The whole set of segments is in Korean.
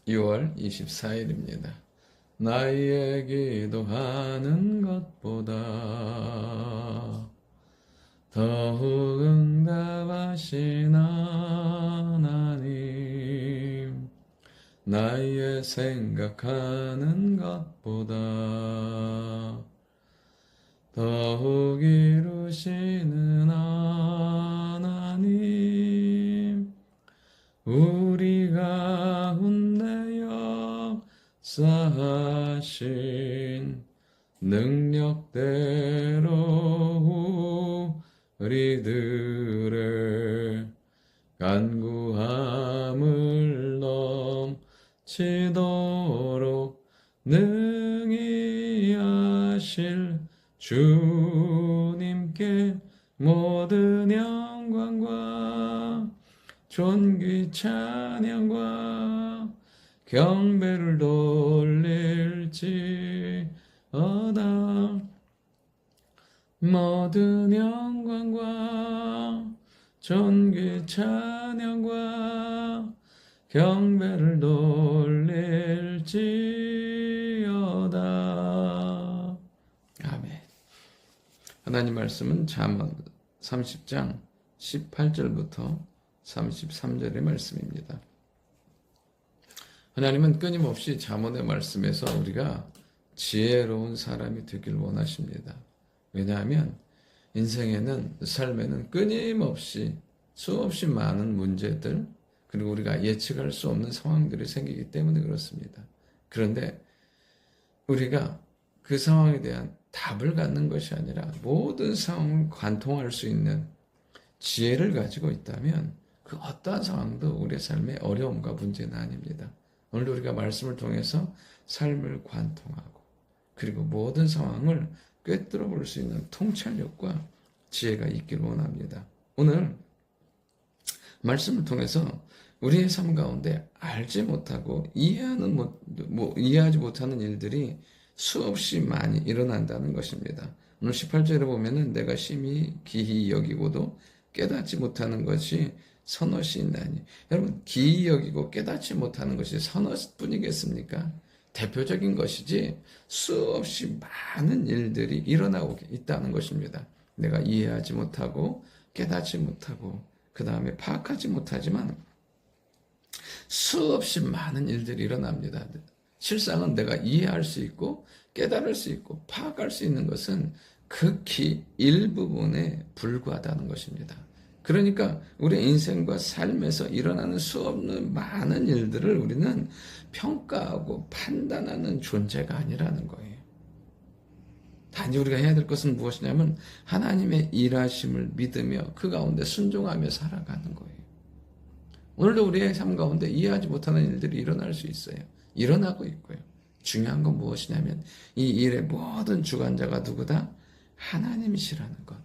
6월 24일입니다. 나의 기도하는 것보다 더욱 응답하신 하나님, 나의 생각하는 것보다 더욱 이루시는 하나님, 우리 가운데 역사하신 능력대로 우리들의 간구함을 넘치도록 능히 하실 주님께 모든 영광과 존귀 찬양과 경배를 돌릴지어다. 모든 영광과 존귀 찬양과 경배를 돌릴지어다. 아멘. 하나님 말씀은 잠언 30장 18절부터 33절의 말씀입니다. 하나님은 끊임없이 잠언의 말씀에서 우리가 지혜로운 사람이 되길 원하십니다. 왜냐하면 인생에는, 삶에는 끊임없이 수없이 많은 문제들, 그리고 우리가 예측할 수 없는 상황들이 생기기 때문에 그렇습니다. 그런데 우리가 그 상황에 대한 답을 갖는 것이 아니라 모든 상황을 관통할 수 있는 지혜를 가지고 있다면 그 어떠한 상황도 우리의 삶의 어려움과 문제는 아닙니다. 오늘 우리가 말씀을 통해서 삶을 관통하고 그리고 모든 상황을 꿰뚫어 볼 수 있는 통찰력과 지혜가 있길 원합니다. 오늘 말씀을 통해서 우리의 삶 가운데 알지 못하고 이해하지 못하는 일들이 수없이 많이 일어난다는 것입니다. 오늘 18절에 보면은 내가 심히 기히 여기고도 깨닫지 못하는 것이 선엇이 있나니. 여러분, 기히 여기고 깨닫지 못하는 것이 선엇뿐이겠습니까? 대표적인 것이지 수없이 많은 일들이 일어나고 있다는 것입니다. 내가 이해하지 못하고 깨닫지 못하고 그 다음에 파악하지 못하지만 수없이 많은 일들이 일어납니다. 실상은 내가 이해할 수 있고 깨달을 수 있고 파악할 수 있는 것은 극히 일부분에 불과하다는 것입니다. 그러니까 우리 인생과 삶에서 일어나는 수없는 많은 일들을 우리는 평가하고 판단하는 존재가 아니라는 거예요. 단지 우리가 해야 될 것은 무엇이냐면 하나님의 일하심을 믿으며 그 가운데 순종하며 살아가는 거예요. 오늘도 우리의 삶 가운데 이해하지 못하는 일들이 일어날 수 있어요. 일어나고 있고요. 중요한 건 무엇이냐면 이 일의 모든 주관자가 누구다? 하나님이시라는 것.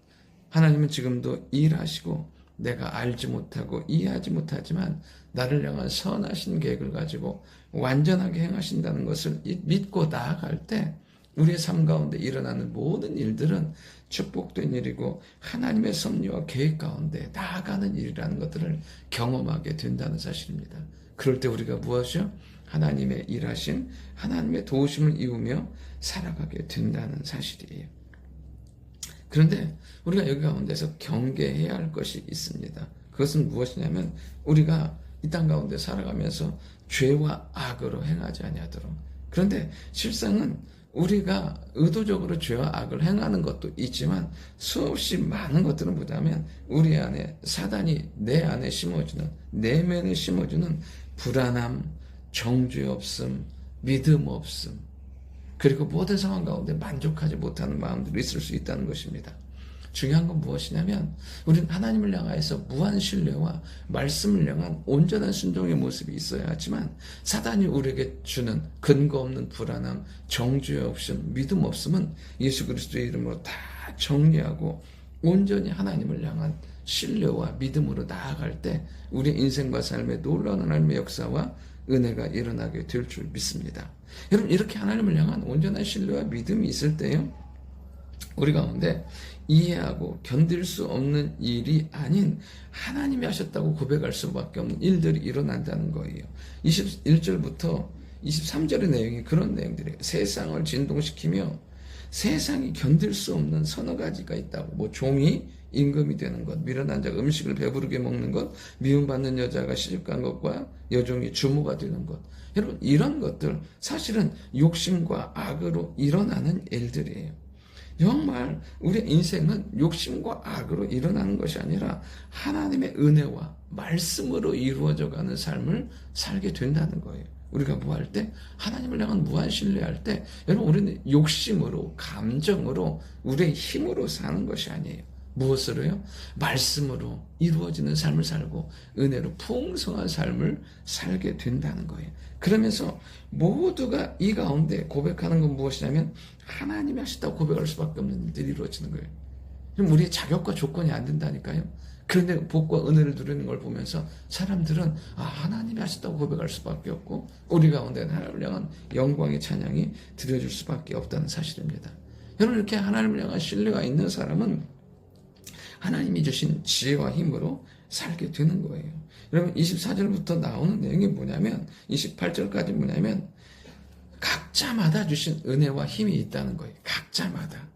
하나님은 지금도 일하시고 내가 알지 못하고 이해하지 못하지만 나를 향한 선하신 계획을 가지고 완전하게 행하신다는 것을 믿고 나아갈 때 우리의 삶 가운데 일어나는 모든 일들은 축복된 일이고 하나님의 섭리와 계획 가운데 나아가는 일이라는 것들을 경험하게 된다는 사실입니다. 그럴 때 우리가 무엇이요? 하나님의 일하신 하나님의 도우심을 이루며 살아가게 된다는 사실이에요. 그런데 우리가 여기 가운데서 경계해야 할 것이 있습니다. 그것은 무엇이냐면 우리가 이 땅 가운데 살아가면서 죄와 악으로 행하지 아니하도록. 그런데 실상은 우리가 의도적으로 죄와 악을 행하는 것도 있지만 수없이 많은 것들은 뭐냐면 우리 안에 사단이 내 안에 심어주는, 내면에 심어주는 불안함, 정죄 없음, 믿음 없음, 그리고 모든 상황 가운데 만족하지 못하는 마음들이 있을 수 있다는 것입니다. 중요한 건 무엇이냐면 우리는 하나님을 향하여서 무한 신뢰와 말씀을 향한 온전한 순종의 모습이 있어야 하지만 사단이 우리에게 주는 근거 없는 불안함, 정죄 없음, 믿음 없음은 예수 그리스도의 이름으로 다 정리하고 온전히 하나님을 향한 신뢰와 믿음으로 나아갈 때 우리 인생과 삶에 놀라운 하나님의 역사와 은혜가 일어나게 될 줄 믿습니다. 여러분, 이렇게 하나님을 향한 온전한 신뢰와 믿음이 있을 때요, 우리 가운데 이해하고 견딜 수 없는 일이 아닌 하나님이 하셨다고 고백할 수밖에 없는 일들이 일어난다는 거예요. 21절부터 23절의 내용이 그런 내용들이에요. 세상을 진동시키며 세상이 견딜 수 없는 서너 가지가 있다고. 뭐 종이 임금이 되는 것, 미련한 자가 음식을 배부르게 먹는 것, 미움받는 여자가 시집간 것과 여종이 주모가 되는 것. 여러분, 이런 것들 사실은 욕심과 악으로 일어나는 일들이에요. 정말 우리 인생은 욕심과 악으로 일어나는 것이 아니라 하나님의 은혜와 말씀으로 이루어져가는 삶을 살게 된다는 거예요. 우리가 무할 때, 하나님을 향한 무한 신뢰할 때, 여러분, 우리는 욕심으로, 감정으로, 우리의 힘으로 사는 것이 아니에요. 무엇으로요? 말씀으로 이루어지는 삶을 살고 은혜로 풍성한 삶을 살게 된다는 거예요. 그러면서 모두가 이 가운데 고백하는 건 무엇이냐면 하나님이 하셨다고 고백할 수밖에 없는 일들이 이루어지는 거예요. 그럼 우리의 자격과 조건이 안 된다니까요. 그런데 복과 은혜를 누리는 걸 보면서 사람들은 하나님이 하셨다고 고백할 수밖에 없고 우리 가운데는 하나님을 향한 영광의 찬양이 드려질 수밖에 없다는 사실입니다. 여러분, 이렇게 하나님을 향한 신뢰가 있는 사람은 하나님이 주신 지혜와 힘으로 살게 되는 거예요. 여러분, 24절부터 나오는 내용이 뭐냐면 28절까지 뭐냐면 각자마다 주신 은혜와 힘이 있다는 거예요. 각자마다.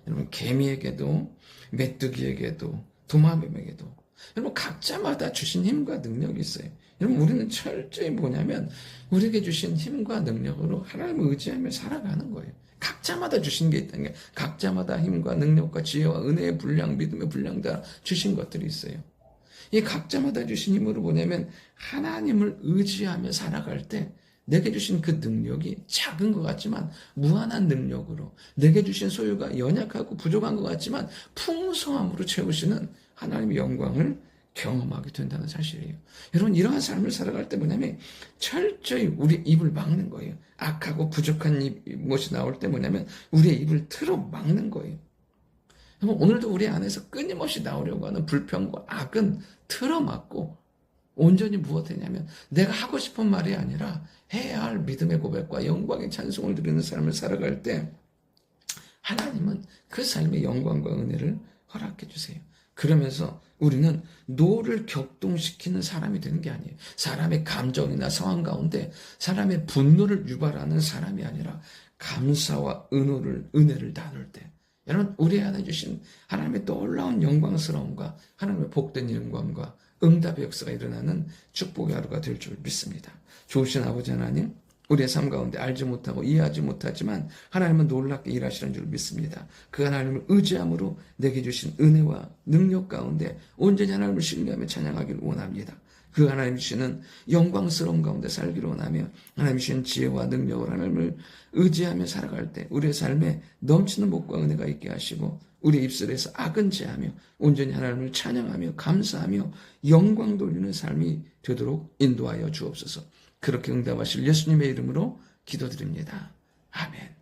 여러분, 개미에게도 메뚜기에게도 도마뱀에게도 여러분 각자마다 주신 힘과 능력이 있어요. 여러분, 우리는 철저히 뭐냐면 우리에게 주신 힘과 능력으로 하나님을 의지하며 살아가는 거예요. 각자마다 주신 게 있다는 게 각자마다 힘과 능력과 지혜와 은혜의 분량, 믿음의 분량 다 주신 것들이 있어요. 이 각자마다 주신 힘으로 뭐냐면 하나님을 의지하며 살아갈 때 내게 주신 그 능력이 작은 것 같지만 무한한 능력으로 내게 주신 소유가 연약하고 부족한 것 같지만 풍성함으로 채우시는 하나님의 영광을 경험하게 된다는 사실이에요. 여러분, 이러한 삶을 살아갈 때 뭐냐면 철저히 우리 입을 막는 거예요. 악하고 부족한 것이 나올 때 뭐냐면 우리의 입을 틀어 막는 거예요. 여러분, 오늘도 우리 안에서 끊임없이 나오려고 하는 불평과 악은 틀어 막고 온전히 무엇이냐면 내가 하고 싶은 말이 아니라 해야 할 믿음의 고백과 영광의 찬송을 드리는 삶을 살아갈 때 하나님은 그 삶의 영광과 은혜를 허락해 주세요. 그러면서 우리는 노를 격동시키는 사람이 되는 게 아니에요. 사람의 감정이나 상황 가운데 사람의 분노를 유발하는 사람이 아니라 감사와 은혜를 나눌 때 여러분, 우리 안에 주신 하나님의 놀라운 영광스러움과 하나님의 복된 영광과 응답의 역사가 일어나는 축복의 하루가 될 줄 믿습니다. 좋으신 아버지 하나님, 우리의 삶 가운데 알지 못하고 이해하지 못하지만 하나님은 놀랍게 일하시는 줄 믿습니다. 그 하나님을 의지함으로 내게 주신 은혜와 능력 가운데 온전히 하나님을 신뢰하며 찬양하기를 원합니다. 그 하나님 주시는 영광스러운 가운데 살기를 원하며 하나님 주시는 지혜와 능력을 하나님을 의지하며 살아갈 때 우리의 삶에 넘치는 복과 은혜가 있게 하시고 우리 입술에서 악은 제하며 온전히 하나님을 찬양하며 감사하며 영광 돌리는 삶이 되도록 인도하여 주옵소서. 그렇게 응답하실 예수님의 이름으로 기도드립니다. 아멘.